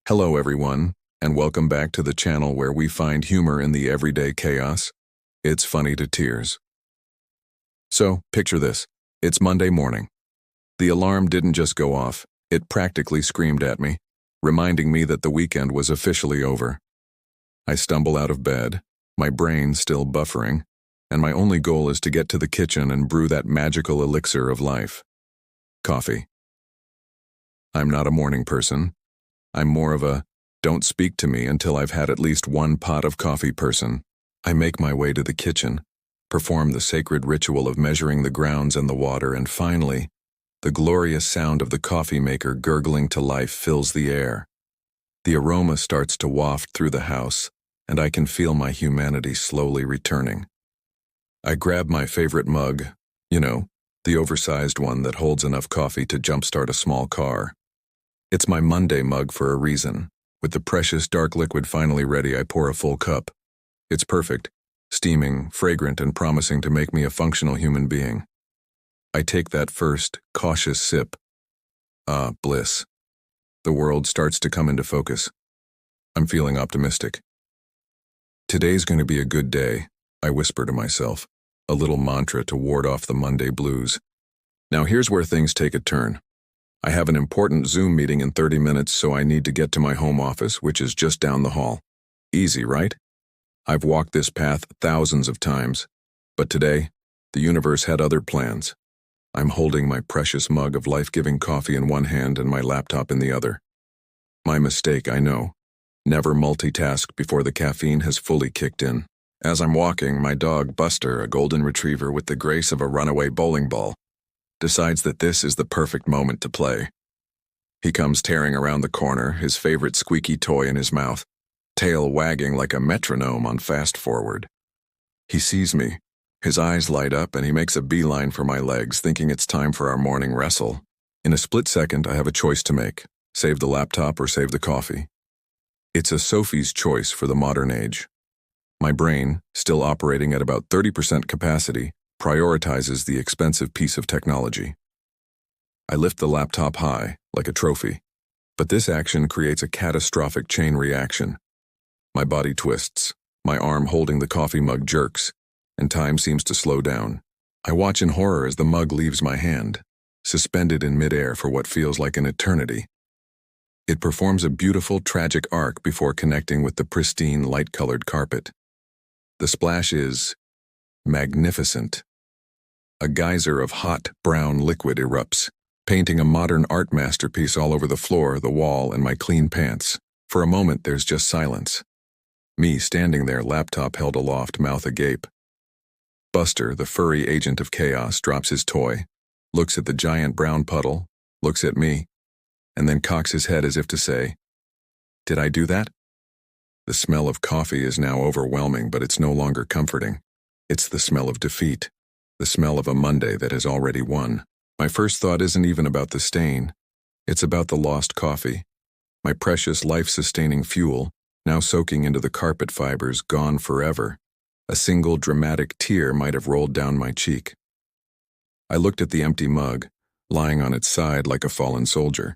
Hello everyone, and welcome back to the channel where we find humor in the everyday chaos. It's funny to tears. So, picture this. It's Monday morning. The alarm didn't just go off, it practically screamed at me, reminding me that the weekend was officially over. I stumble out of bed, my brain still buffering, and my only goal is to get to the kitchen and brew that magical elixir of life. Coffee. I'm not a morning person. I'm more of a, don't speak to me until I've had at least one pot of coffee person. I make my way to the kitchen, perform the sacred ritual of measuring the grounds and the water, and finally, the glorious sound of the coffee maker gurgling to life fills the air. The aroma starts to waft through the house, and I can feel my humanity slowly returning. I grab my favorite mug, the oversized one that holds enough coffee to jumpstart a small car. It's my Monday mug for a reason. With the precious dark liquid finally ready, I pour a full cup. It's perfect, steaming, fragrant, and promising to make me a functional human being. I take that first, cautious sip. Ah, bliss. The world starts to come into focus. I'm feeling optimistic. Today's going to be a good day, I whisper to myself, a little mantra to ward off the Monday blues. Now here's where things take a turn. I have an important Zoom meeting in 30 minutes, so I need to get to my home office, which is just down the hall. Easy, right? I've walked this path thousands of times, but today, the universe had other plans. I'm holding my precious mug of life-giving coffee in one hand and my laptop in the other. My mistake, I know. Never multitask before the caffeine has fully kicked in. As I'm walking, my dog Buster, a golden retriever with the grace of a runaway bowling ball, decides that this is the perfect moment to play. He comes tearing around the corner, his favorite squeaky toy in his mouth, tail wagging like a metronome on fast forward. He sees me, his eyes light up, and he makes a beeline for my legs, thinking it's time for our morning wrestle. In a split second, I have a choice to make: save the laptop or save the coffee. It's a Sophie's choice for the modern age. My brain, still operating at about 30% capacity, prioritizes the expensive piece of technology. I lift the laptop high, like a trophy, but this action creates a catastrophic chain reaction. My body twists, my arm holding the coffee mug jerks, and time seems to slow down. I watch in horror as the mug leaves my hand, suspended in midair for what feels like an eternity. It performs a beautiful, tragic arc before connecting with the pristine, light-colored carpet. The splash is magnificent. A geyser of hot, brown liquid erupts, painting a modern art masterpiece all over the floor, the wall, and my clean pants. For a moment, there's just silence. Me standing there, laptop held aloft, mouth agape. Buster, the furry agent of chaos, drops his toy, looks at the giant brown puddle, looks at me, and then cocks his head as if to say, "Did I do that?" The smell of coffee is now overwhelming, but it's no longer comforting. It's the smell of defeat. The smell of a Monday that has already won. My first thought isn't even about the stain. It's about the lost coffee. My precious life-sustaining fuel, now soaking into the carpet fibers, gone forever. A single dramatic tear might have rolled down my cheek. I looked at the empty mug, lying on its side like a fallen soldier.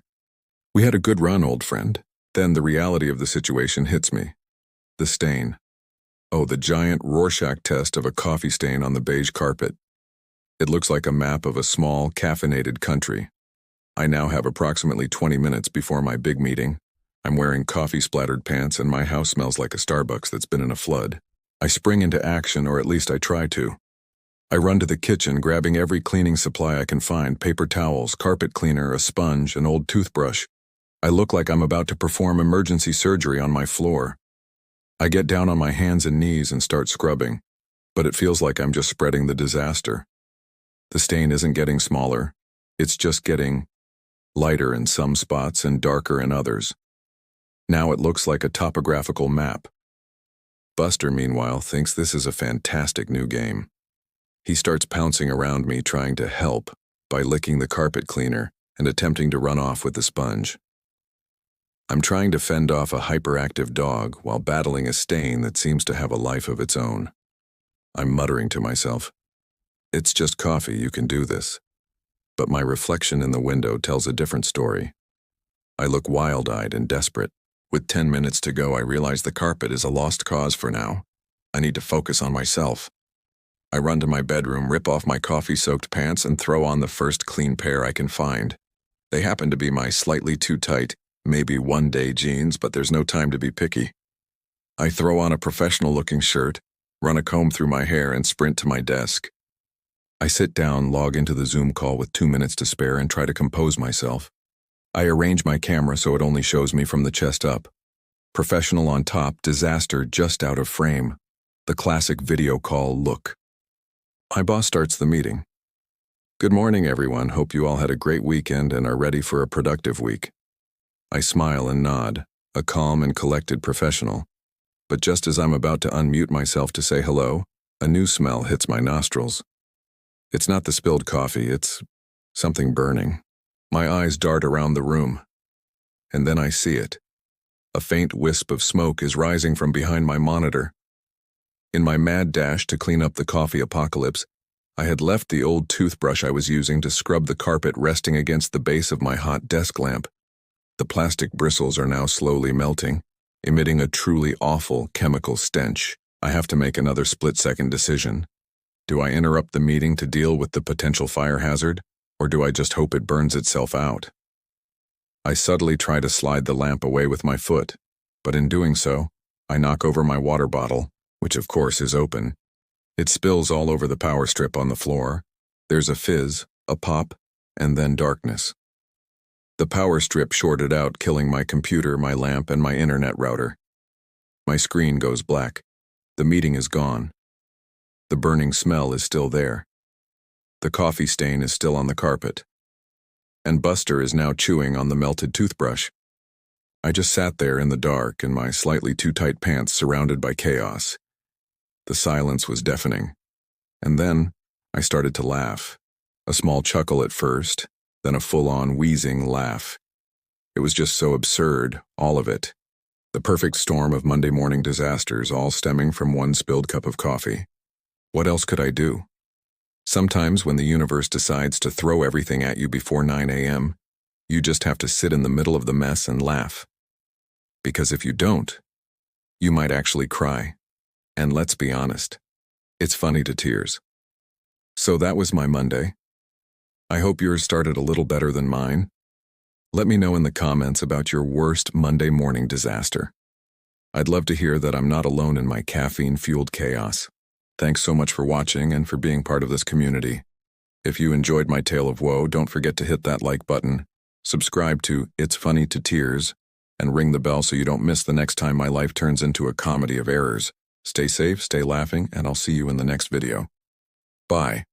We had a good run, old friend. Then the reality of the situation hits me. The stain. Oh, the giant Rorschach test of a coffee stain on the beige carpet. It looks like a map of a small, caffeinated country. I now have approximately 20 minutes before my big meeting. I'm wearing coffee-splattered pants and my house smells like a Starbucks that's been in a flood. I spring into action, or at least I try to. I run to the kitchen, grabbing every cleaning supply I can find: paper towels, carpet cleaner, a sponge, an old toothbrush. I look like I'm about to perform emergency surgery on my floor. I get down on my hands and knees and start scrubbing, but it feels like I'm just spreading the disaster. The stain isn't getting smaller, it's just getting lighter in some spots and darker in others. Now it looks like a topographical map. Buster, meanwhile, thinks this is a fantastic new game. He starts pouncing around me, trying to help by licking the carpet cleaner and attempting to run off with the sponge. I'm trying to fend off a hyperactive dog while battling a stain that seems to have a life of its own. I'm muttering to myself, "It's just coffee, you can do this." But my reflection in the window tells a different story. I look wild-eyed and desperate, With 10 minutes to go, I realize the carpet is a lost cause for now. I need to focus on myself. I run to my bedroom, rip off my coffee-soaked pants, and throw on the first clean pair I can find. They happen to be my slightly too tight, maybe one-day jeans, but there's no time to be picky. I throw on a professional-looking shirt, run a comb through my hair, and sprint to my desk. I sit down, log into the Zoom call with 2 minutes to spare, and try to compose myself. I arrange my camera so it only shows me from the chest up. Professional on top, disaster just out of frame. The classic video call look. My boss starts the meeting. "Good morning, everyone. Hope you all had a great weekend and are ready for a productive week." I smile and nod, a calm and collected professional. But just as I'm about to unmute myself to say hello, a new smell hits my nostrils. It's not the spilled coffee, it's something burning. My eyes dart around the room. And then I see it. A faint wisp of smoke is rising from behind my monitor. In my mad dash to clean up the coffee apocalypse, I had left the old toothbrush I was using to scrub the carpet resting against the base of my hot desk lamp. The plastic bristles are now slowly melting, emitting a truly awful chemical stench. I have to make another split-second decision. Do I interrupt the meeting to deal with the potential fire hazard, or do I just hope it burns itself out? I subtly try to slide the lamp away with my foot, but in doing so, I knock over my water bottle, which of course is open. It spills all over the power strip on the floor. There's a fizz, a pop, and then darkness. The power strip shorted out, killing my computer, my lamp, and my internet router. My screen goes black. The meeting is gone. The burning smell is still there. The coffee stain is still on the carpet. And Buster is now chewing on the melted toothbrush. I just sat there in the dark in my slightly too tight pants, surrounded by chaos. The silence was deafening. And then I started to laugh. A small chuckle at first, then a full-on wheezing laugh. It was just so absurd, all of it. The perfect storm of Monday morning disasters, all stemming from one spilled cup of coffee. What else could I do? Sometimes when the universe decides to throw everything at you before 9 a.m., you just have to sit in the middle of the mess and laugh. Because if you don't, you might actually cry. And let's be honest, it's funny to tears. So that was my Monday. I hope yours started a little better than mine. Let me know in the comments about your worst Monday morning disaster. I'd love to hear that I'm not alone in my caffeine-fueled chaos. Thanks so much for watching and for being part of this community. If you enjoyed my tale of woe, don't forget to hit that like button, subscribe to It's Funny to Tears, and ring the bell so you don't miss the next time my life turns into a comedy of errors. Stay safe, stay laughing, and I'll see you in the next video. Bye.